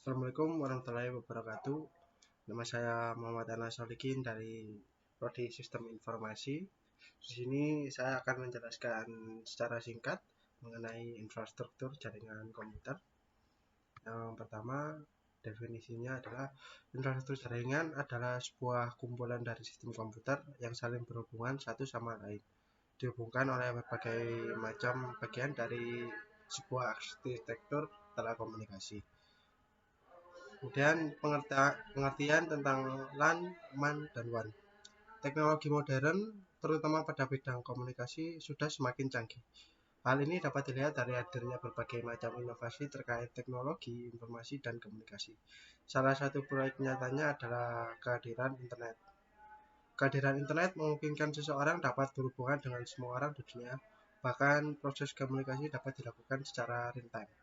Assalamualaikum warahmatullahi wabarakatuh. Nama saya Muhammad Anas Solikin dari Prodi Sistem Informasi. Di sini saya akan menjelaskan secara singkat mengenai infrastruktur jaringan komputer. Yang pertama, definisinya adalah infrastruktur jaringan adalah sebuah kumpulan dari sistem komputer yang saling berhubungan satu sama lain, dihubungkan oleh berbagai macam bagian dari sebuah arsitektur telekomunikasi. Kemudian pengertian tentang LAN, MAN, dan WAN. Teknologi modern, terutama pada bidang komunikasi, sudah semakin canggih. Hal ini dapat dilihat dari hadirnya berbagai macam inovasi terkait teknologi, informasi, dan komunikasi. Salah satu proyek nyatanya adalah kehadiran internet. Kehadiran internet memungkinkan seseorang dapat berhubungan dengan semua orang di dunia. Bahkan proses komunikasi dapat dilakukan secara real time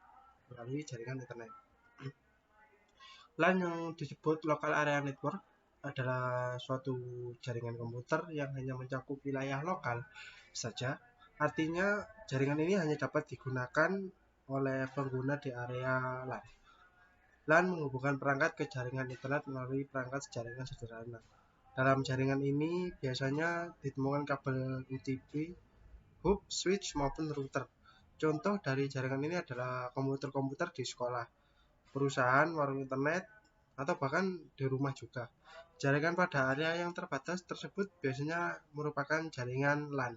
melalui jaringan internet. LAN yang disebut Local Area Network adalah suatu jaringan komputer yang hanya mencakup wilayah lokal saja. Artinya, jaringan ini hanya dapat digunakan oleh pengguna di area LAN. LAN menghubungkan perangkat ke jaringan internet melalui perangkat jaringan sederhana. Dalam jaringan ini biasanya ditemukan kabel UTP, hub, switch, maupun router. Contoh dari jaringan ini adalah komputer-komputer di sekolah, perusahaan, warung internet, atau bahkan di rumah juga. Jaringan pada area yang terbatas tersebut biasanya merupakan jaringan LAN.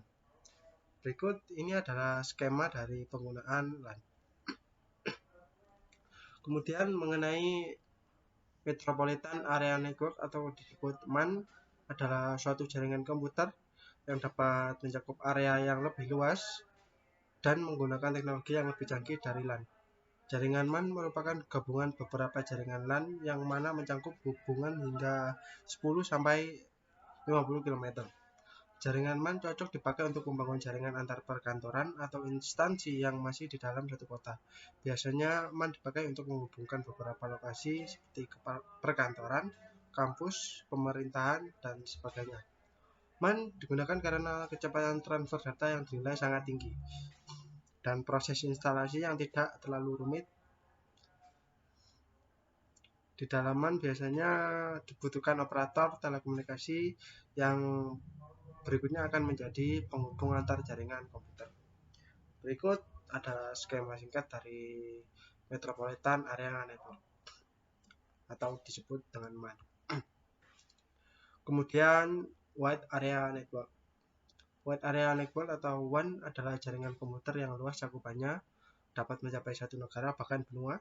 Berikut ini adalah skema dari penggunaan LAN. Kemudian mengenai Metropolitan Area Network atau disebut MAN adalah suatu jaringan komputer yang dapat mencakup area yang lebih luas dan menggunakan teknologi yang lebih canggih dari LAN. Jaringan MAN merupakan gabungan beberapa jaringan LAN yang mana mencakup hubungan hingga 10 sampai 50 km. Jaringan MAN cocok dipakai untuk membangun jaringan antar perkantoran atau instansi yang masih di dalam satu kota. Biasanya MAN dipakai untuk menghubungkan beberapa lokasi seperti perkantoran, kampus, pemerintahan, dan sebagainya. MAN digunakan karena kecepatan transfer data yang dinilai sangat tinggi dan proses instalasi yang tidak terlalu rumit. Di dalam MAN biasanya dibutuhkan operator telekomunikasi yang berikutnya akan menjadi penghubung antar jaringan komputer. Berikut ada skema singkat dari Metropolitan Area Network atau disebut dengan MAN. Kemudian Wide Area Network. Wide Area Network atau WAN adalah jaringan komputer yang luas cakupannya dapat mencapai satu negara bahkan benua.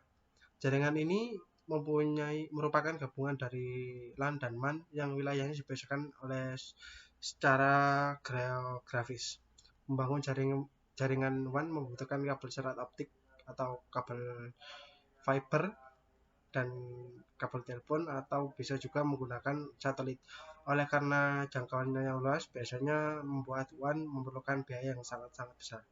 Jaringan ini merupakan gabungan dari LAN dan MAN yang wilayahnya dipisahkan oleh secara geografis. Membangun jaringan WAN membutuhkan kabel serat optik atau kabel fiber dan kabel telepon atau bisa juga menggunakan satelit. Oleh karena jangkauannya yang luas, biasanya membuat WAN memerlukan biaya yang sangat-sangat besar.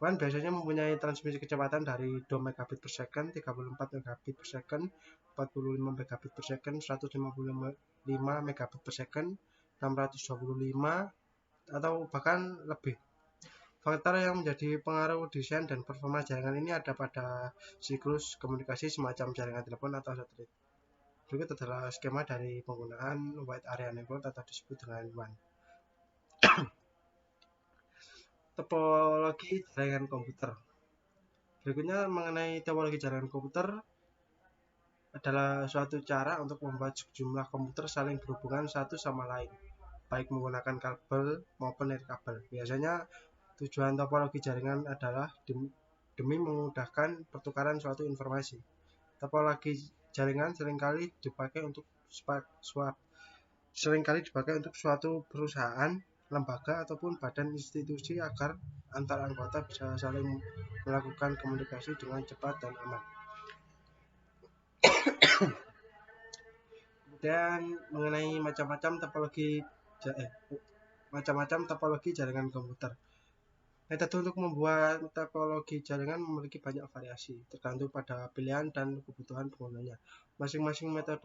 WAN biasanya mempunyai transmisi kecepatan dari 2 megabit per second, 34 megabit per second, 45 megabit per second, 155 megabit per second, 625 atau bahkan lebih. Faktor yang menjadi pengaruh desain dan performa jaringan ini ada pada siklus komunikasi semacam jaringan telepon atau satelit. Berikut adalah skema dari penggunaan Wide Area Network atau disebut dengan WAN. Topologi jaringan komputer. Berikutnya mengenai topologi jaringan komputer adalah suatu cara untuk membuat sejumlah komputer saling berhubungan satu sama lain, baik menggunakan kabel maupun nirkabel. Biasanya tujuan topologi jaringan adalah demi memudahkan pertukaran suatu informasi. Topologi jaringan seringkali dipakai untuk suatu perusahaan, lembaga, ataupun badan institusi agar antar anggota bisa saling melakukan komunikasi dengan cepat dan aman. Kemudian mengenai macam-macam topologi jaringan komputer. Metode untuk membuat topologi jaringan memiliki banyak variasi, tergantung pada pilihan dan kebutuhan penggunanya. Masing-masing metode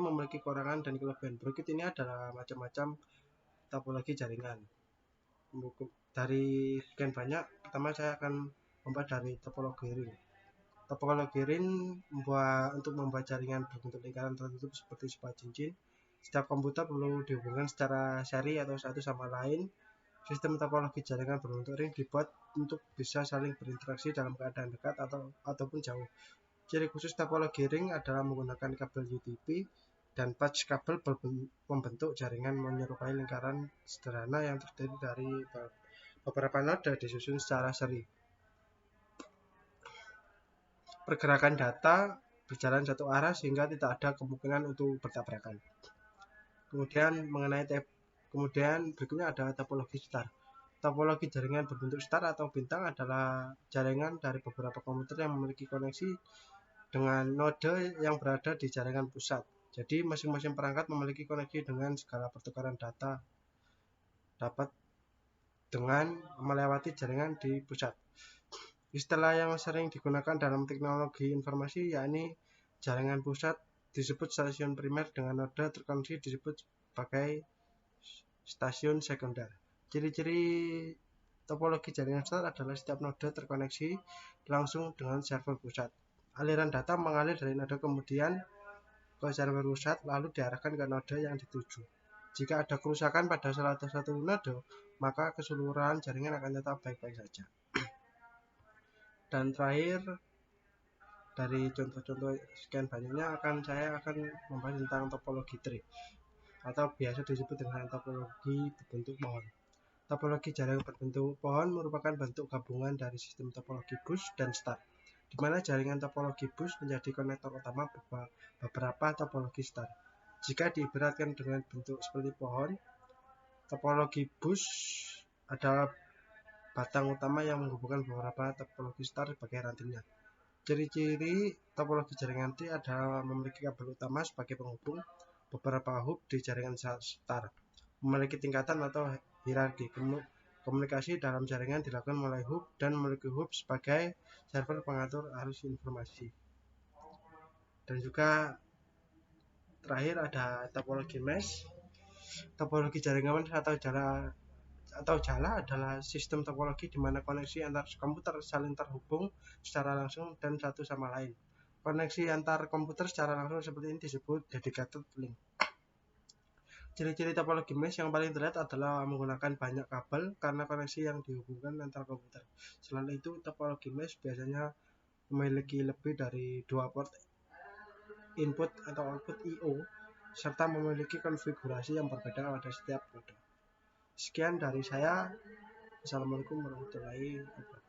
memiliki kekurangan dan kelebihan. Berikut ini adalah macam-macam topologi jaringan. Dari sekian banyak, pertama saya akan membahas dari topologi ring. Topologi ring untuk membuat jaringan berbentuk lingkaran tertutup seperti sebuah cincin. Setiap komputer perlu dihubungkan secara seri atau satu sama lain. Sistem topologi jaringan berbentuk ring dibuat untuk bisa saling berinteraksi dalam keadaan dekat ataupun jauh. Ciri khusus topologi ring adalah menggunakan kabel UTP dan patch kabel membentuk jaringan menyerupai lingkaran sederhana yang terdiri dari beberapa noda disusun secara seri. Pergerakan data berjalan satu arah sehingga tidak ada kemungkinan untuk bertabrakan. Kemudian berikutnya ada topologi star. Topologi jaringan berbentuk star atau bintang adalah jaringan dari beberapa komputer yang memiliki koneksi dengan node yang berada di jaringan pusat. Jadi masing-masing perangkat memiliki koneksi dengan segala pertukaran data dapat dengan melewati jaringan di pusat. Istilah yang sering digunakan dalam teknologi informasi yakni jaringan pusat disebut stasiun primer, dengan noda terkoneksi disebut sebagai stasiun sekunder. Ciri-ciri topologi jaringan star adalah setiap noda terkoneksi langsung dengan server pusat. Aliran data mengalir dari noda kemudian ke server pusat lalu diarahkan ke noda yang dituju. Jika ada kerusakan pada salah satu node, maka keseluruhan jaringan akan tetap baik-baik saja. Dan terakhir, dari contoh-contoh sekian banyaknya saya akan membahas tentang topologi tree atau biasa disebut dengan topologi berbentuk pohon. Topologi jaringan berbentuk pohon merupakan bentuk gabungan dari sistem topologi bus dan star, di mana jaringan topologi bus menjadi konektor utama beberapa topologi star. Jika diibaratkan dengan bentuk seperti pohon, topologi bus adalah batang utama yang menghubungkan beberapa topologi star sebagai rantingnya. Ciri-ciri topologi jaringan tree adalah memiliki kabel utama sebagai penghubung beberapa hub di jaringan star, memiliki tingkatan atau hierarki. Komunikasi dalam jaringan dilakukan melalui hub dan memiliki hub sebagai server pengatur arus informasi. Dan juga terakhir ada topologi mesh. Topologi jaringan atau jala adalah sistem topologi di mana koneksi antar komputer saling terhubung secara langsung dan satu sama lain. Koneksi antar komputer secara langsung seperti ini disebut dedicated link. Ciri-ciri topologi mesh yang paling terlihat adalah menggunakan banyak kabel karena koneksi yang dihubungkan antar komputer. Selain itu, topologi mesh biasanya memiliki lebih dari 2 port input atau output I/O serta memiliki konfigurasi yang berbeda pada setiap node. Sekian dari saya. Assalamualaikum warahmatullahi wabarakatuh.